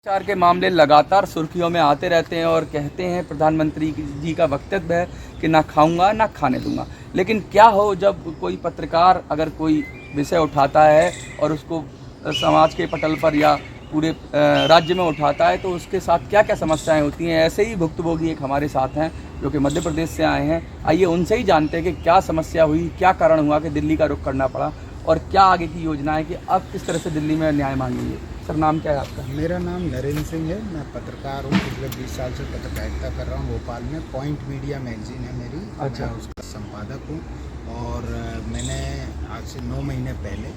भ्रष्टाचार के मामले लगातार सुर्खियों में आते रहते हैं और कहते हैं प्रधानमंत्री जी का वक्तव्य है कि ना खाऊंगा ना खाने दूंगा। लेकिन क्या हो जब कोई पत्रकार अगर कोई विषय उठाता है और उसको समाज के पटल पर या पूरे राज्य में उठाता है तो उसके साथ क्या क्या समस्याएं होती हैं। ऐसे ही भुक्तभोगी एक हमारे साथ हैं जो कि मध्य प्रदेश से आए हैं। आइए उनसे ही जानते हैं कि क्या समस्या हुई, क्या कारण हुआ कि दिल्ली का रुख करना पड़ा और क्या आगे की योजना है कि अब किस तरह से दिल्ली में न्याय मांगेंगे। सर, नाम क्या है आपका? मेरा नाम नरेंद्र सिंह है। मैं पत्रकार हूँ। पिछले 20 साल से पत्रकारिता कर रहा हूँ भोपाल में। पॉइंट मीडिया मैगजीन है मेरी। अच्छा। मैं उसका संपादक हूँ और मैंने आज से 9 महीने पहले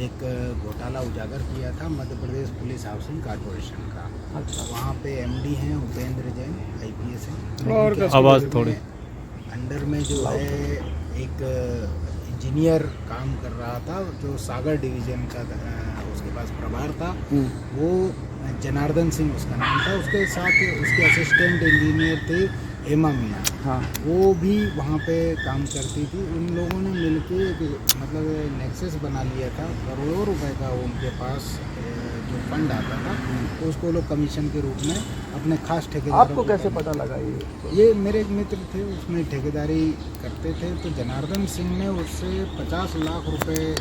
एक घोटाला उजागर किया था Madhya Pradesh police housing corporation का। अच्छा। वहाँ पे एमडी हैं उपेंद्र जैन, IPS हैं। और आवाज़ थोड़ी अंडर में जो है एक इंजीनियर काम कर रहा था जो सागर डिवीज़न का उसके पास प्रभार था। वो जनार्दन सिंह उसका नाम था। उसके साथ उसके असिस्टेंट इंजीनियर थे हेमा मीणा। हाँ। वो भी वहाँ पे काम करती थी। उन लोगों ने मिलके मतलब नेक्सस बना लिया था। करोड़ों रुपए का उनके पास जो फंड आता था तो उसको लोग कमीशन के रूप में अपने खास ठेकेदार। आपको कैसे पता लगा ये मेरे एक मित्र थे, उसमें ठेकेदारी करते थे। तो जनार्दन सिंह ने उससे 50 लाख रुपए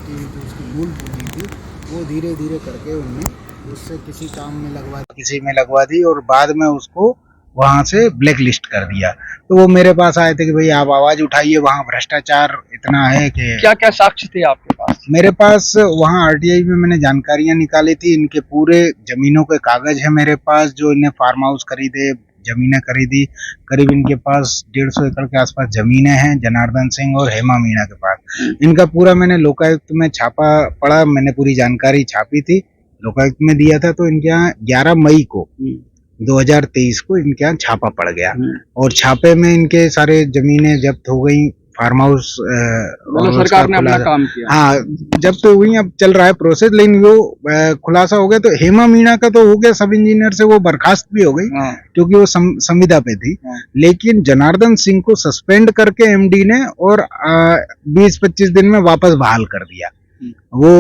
की जो उसकी मूल पूंजी थी वो धीरे धीरे करके उनने उससे किसी काम में लगवा दी, किसी में लगवा दी और बाद में उसको वहाँ से ब्लैक लिस्ट कर दिया। तो वो मेरे पास आए थे कि भाई आप आवाज़ उठाइए, वहाँ भ्रष्टाचार इतना है कि। क्या क्या साक्ष्य थे आपके पास? मेरे पास वहाँ RTI में मैंने जानकारियाँ निकाली थी। इनके पूरे जमीनों के कागज है मेरे पास, जो इन्हें फार्म हाउस खरीदे, जमीनें खरीदी। करीब इनके पास 150 एकड़ के आसपास जमीनें हैं जनार्दन सिंह और हेमा मीणा के पास। इनका पूरा मैंने लोकायुक्त में छापा पड़ा, मैंने पूरी जानकारी छापी थी, लोकायुक्त में दिया था। तो इनके यहाँ 11 मई को 2023 को इनके यहाँ छापा पड़ गया और छापे में इनके सारे जमीनें जब्त हो गई। फार्म हाउस सरकार ने अपना काम किया। हाँ, जब्त तो हुई। अब चल रहा है प्रोसेस, लेकिन वो खुलासा हो गया। तो हेमा मीणा का तो हो गया, सब इंजीनियर से वो बर्खास्त भी हो गई क्योंकि वो संविदा पे थी। लेकिन जनार्दन सिंह को सस्पेंड करके MD ने और 20-25 दिन में वापस बहाल कर दिया। वो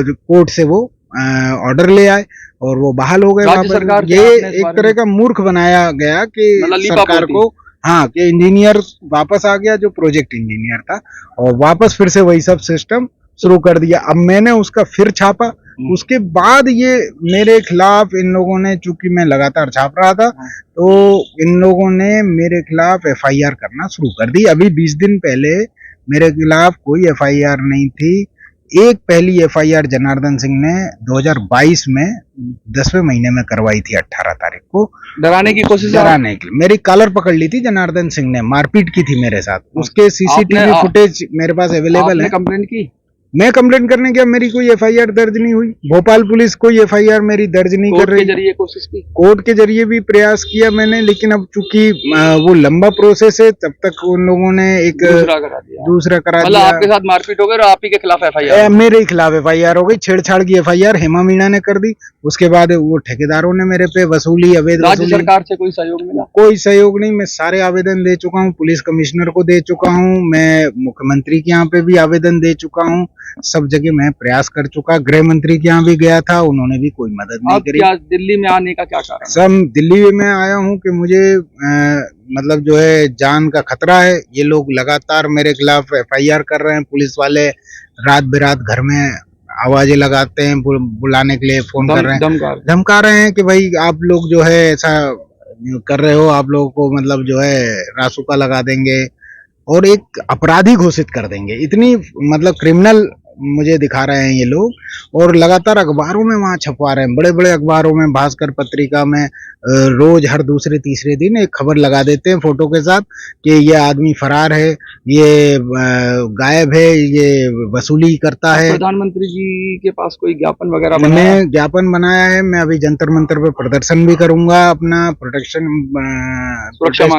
कोर्ट से वो ऑर्डर ले आए और वो बहाल हो गए वापस। ये एक तरह का मूर्ख बनाया गया कि सरकार को, हाँ, कि इंजीनियर वापस आ गया जो प्रोजेक्ट इंजीनियर था और वापस फिर से वही सब सिस्टम शुरू कर दिया। अब मैंने उसका फिर छापा, उसके बाद ये मेरे खिलाफ इन लोगों ने, चूंकि मैं लगातार छाप रहा था, तो इन लोगों ने मेरे खिलाफ FIR करना शुरू कर दी। अभी 20 दिन पहले मेरे खिलाफ कोई FIR नहीं थी। एक पहली FIR जनार्दन सिंह ने 2022 में 10वें महीने में करवाई थी, 18 तारीख को। डराने की कोशिश, डराने के लिए मेरी कॉलर पकड़ ली थी जनार्दन सिंह ने, मारपीट की थी मेरे साथ। उसके CCTV फुटेज मेरे पास अवेलेबल है। कंप्लेंट की? मैं कंप्लेंट करने गया, मेरी कोई FIR दर्ज नहीं हुई। भोपाल पुलिस कोई FIR मेरी दर्ज नहीं कर रही। कोर्ट के जरिए कोशिश की? कोर्ट के जरिए भी प्रयास किया मैंने, लेकिन अब चूंकि वो लंबा प्रोसेस है, तब तक उन लोगों ने एक दूसरा करा दिया। आपके साथ मारपीट हो गई और आप ही के खिलाफ FIR? मेरे खिलाफ FIR हो गई। छेड़छाड़ की FIR हेमा मीणा ने कर दी। उसके बाद वो ठेकेदारों ने मेरे पे वसूली, अवैध राज्य सरकार से कोई सहयोग मिला? कोई सहयोग नहीं। मैं सारे आवेदन दे चुका हूँ, पुलिस कमिश्नर को दे चुका हूँ, मैं मुख्यमंत्री के यहाँ पे भी आवेदन दे चुका हूँ, सब जगह मैं प्रयास कर चुका। गृह मंत्री के यहाँ भी गया था, उन्होंने भी कोई मदद नहीं करी। क्या दिल्ली में आने का क्या कारण? सब दिल्ली में आया हूँ कि मुझे मतलब जो है जान का खतरा है। ये लोग लगातार मेरे खिलाफ FIR कर रहे हैं। पुलिस वाले रात बेरात घर में आवाजें लगाते हैं, बुलाने के लिए फोन कर रहे हैं, धमका रहे हैं कि भाई आप लोग जो है ऐसा कर रहे हो, आप लोगों को मतलब जो है रासुका लगा देंगे और एक अपराधी घोषित कर देंगे। इतनी मतलब क्रिमिनल मुझे दिखा रहे हैं ये लोग। और लगातार अखबारों में वहाँ छपवा रहे हैं, बड़े बड़े अखबारों में, भास्कर पत्रिका में रोज हर दूसरे तीसरे दिन एक खबर लगा देते हैं फोटो के साथ कि ये आदमी फरार है, ये गायब है, ये वसूली करता है। प्रधानमंत्री जी के पास कोई ज्ञापन वगैरह? मैंने ज्ञापन बनाया है। मैं अभी जंतर मंतर पे प्रदर्शन भी करूंगा, अपना प्रोटेक्शन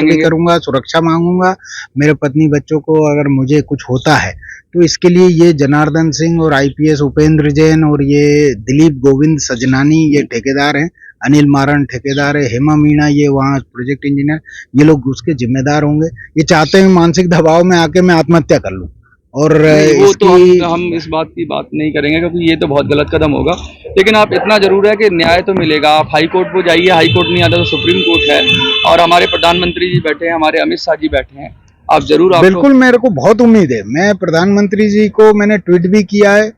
भी करूंगा, सुरक्षा मांगूंगा। मेरे पत्नी बच्चों को अगर मुझे कुछ होता है तो इसके लिए ये जनार्दन सिंह और IPS उपेंद्र जैन और ये दिलीप गोविंद सजनानी ये ठेकेदार हैं, अनिल मारन ठेकेदार है, हेमा मीणा ये वहाँ प्रोजेक्ट इंजीनियर, ये लोग उसके जिम्मेदार होंगे। ये चाहते हैं मानसिक दबाव में आके मैं आत्महत्या कर लूं और वो तो इसकी हम इस बात की बात नहीं करेंगे क्योंकि ये तो बहुत गलत कदम होगा, लेकिन आप इतना जरूर है कि न्याय तो मिलेगा। आप हाई कोर्ट को जाइए, हाई कोर्ट नहीं आता तो सुप्रीम कोर्ट है, और हमारे प्रधानमंत्री जी बैठे हैं, हमारे अमित शाह जी बैठे हैं, आप जरूर आपको बिल्कुल मेरे को बहुत उम्मीद है। मैं प्रधानमंत्री जी को मैंने ट्वीट भी किया है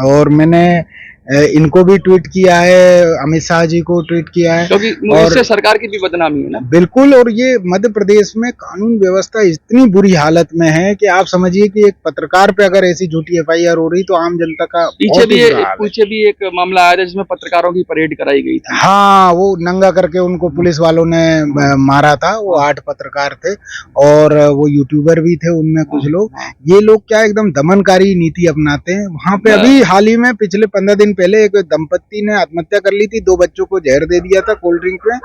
और मैंने इनको भी ट्वीट किया है, अमित शाह जी को ट्वीट किया है। क्योंकि और इससे सरकार की भी बदनामी है ना। बिल्कुल, और ये मध्य प्रदेश में कानून व्यवस्था इतनी बुरी हालत में है कि आप समझिए कि एक पत्रकार पे अगर ऐसी झूठी एफआईआर हो रही तो आम जनता का बहुत ही बुरा हाल है। पीछे भी एक मामला आया था जिसमें पत्रकारों की परेड कराई गई थी। हाँ, वो नंगा करके उनको पुलिस वालों ने मारा था। वो 8 पत्रकार थे और वो यूट्यूबर भी थे उनमें कुछ लोग। ये लोग क्या एकदम दमनकारी नीति अपनाते हैं। वहां पे अभी हाल ही में पिछले 15 दिन पहले एक दंपत्ति ने आत्महत्या कर ली थी। 2 बच्चों को जहर दे दिया था कोल्ड ड्रिंक में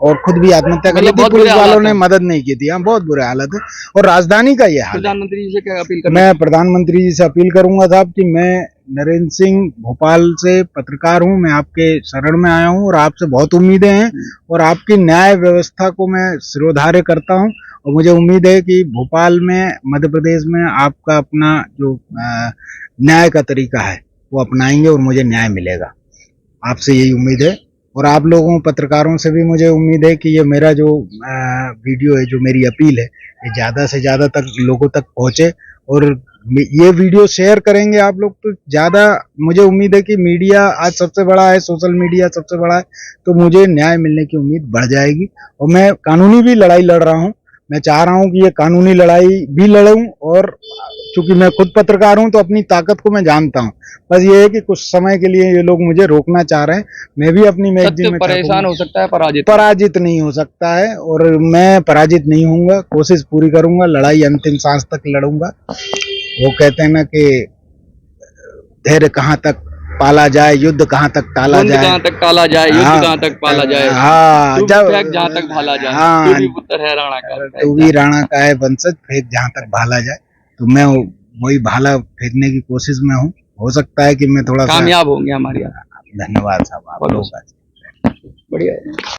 और खुद भी आत्महत्या कर ली थी। पुलिस वालों ने मदद नहीं की थी। हाँ, बहुत बुरे हालत है और राजधानी का ये हाल है। प्रधानमंत्री जी से क्या अपील करना? मैं प्रधानमंत्री जी से अपील करूंगा साहब कि मैं नरेंद्र सिंह भोपाल से पत्रकार हूं, मैं आपके शरण में आया हूं और आपसे बहुत उम्मीदें हैं और आपकी न्याय व्यवस्था को मैं सिरोधार्य करता हूं और मुझे उम्मीद है कि भोपाल में, मध्य प्रदेश में आपका अपना जो न्याय का तरीका है वो अपनाएंगे और मुझे न्याय मिलेगा। आपसे यही उम्मीद है और आप लोगों पत्रकारों से भी मुझे उम्मीद है कि ये मेरा जो वीडियो है, जो मेरी अपील है, ये ज़्यादा से ज़्यादा तक लोगों तक पहुंचे और ये वीडियो शेयर करेंगे आप लोग तो ज़्यादा मुझे उम्मीद है कि मीडिया आज सबसे बड़ा है, सोशल मीडिया सबसे बड़ा है, तो मुझे न्याय मिलने की उम्मीद बढ़ जाएगी और मैं कानूनी भी लड़ाई लड़ रहा हूँ। मैं चाह रहा हूँ कि ये कानूनी लड़ाई भी लड़ूं और चूंकि मैं खुद पत्रकार हूं तो अपनी ताकत को मैं जानता हूं। बस ये है कि कुछ समय के लिए ये लोग मुझे रोकना चाह रहे हैं। मैं भी अपनी मैगजीन में परेशान हो सकता है, पराजित नहीं हो सकता है और मैं पराजित नहीं होऊंगा। कोशिश पूरी करूंगा, लड़ाई अंतिम सांस तक लड़ूंगा। वो कहते हैं ना कि धैर्य कहाँ तक पाला जाए, युद्ध कहाँ तक टाला जाए, कहाँ तक टाला जाए, युद्ध कहाँ तक पाला जाए, हाँ, जब जहाँ तक भाला जाए, हाँ, तू भी पुत्र है राणा का, तू भी राणा का है वंशज, फेंक जहाँ तक भाला जाए। तो मैं वही भाला फेंकने की कोशिश में हूँ। हो सकता है कि मैं थोड़ा कामयाब होंगे हमारे यहाँ। धन्यवाद साहब, आप लोग बढ़िया है।